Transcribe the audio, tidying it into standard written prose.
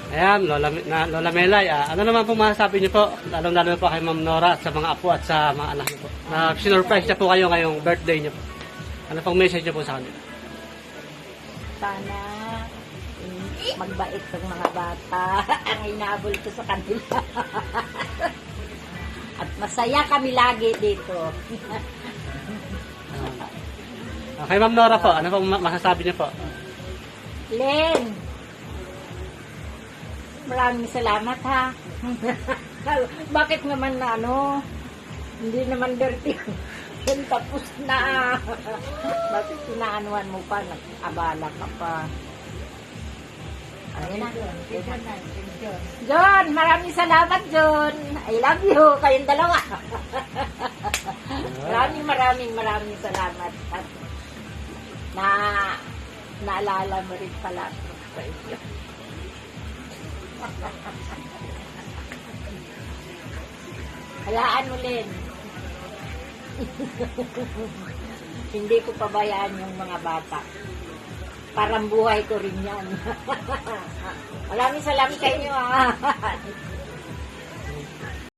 Ayan, Lola Melay, ano naman po masasabi niyo po, lalong-lalo na po kay Ma'am Nora at sa mga apo at sa mga anak niyo po. Sinurprise niya po kayo ngayong birthday niyo po. Ano pong message niyo po sa kanila? Sana magbait ng mga bata ang inabol ko sa kanila. At masaya kami lagi dito. Kay Ma'am Nora po, ano pong masasabi niyo po? Len, maraming salamat ha. Bakit naman na hindi naman dirty. Yan tapos na. Bakit pinaanuan mo pa? Nag-abala ka pa. Ayun na. John, maraming salamat John. I love you. Kayong dalawa. maraming salamat. At naalala mo rin pala sa inyo. Hayaan mo, Len. Hindi ko pabayaan yung mga bata. Parang buhay ko rin yan. Maraming salamat sa inyo, ha.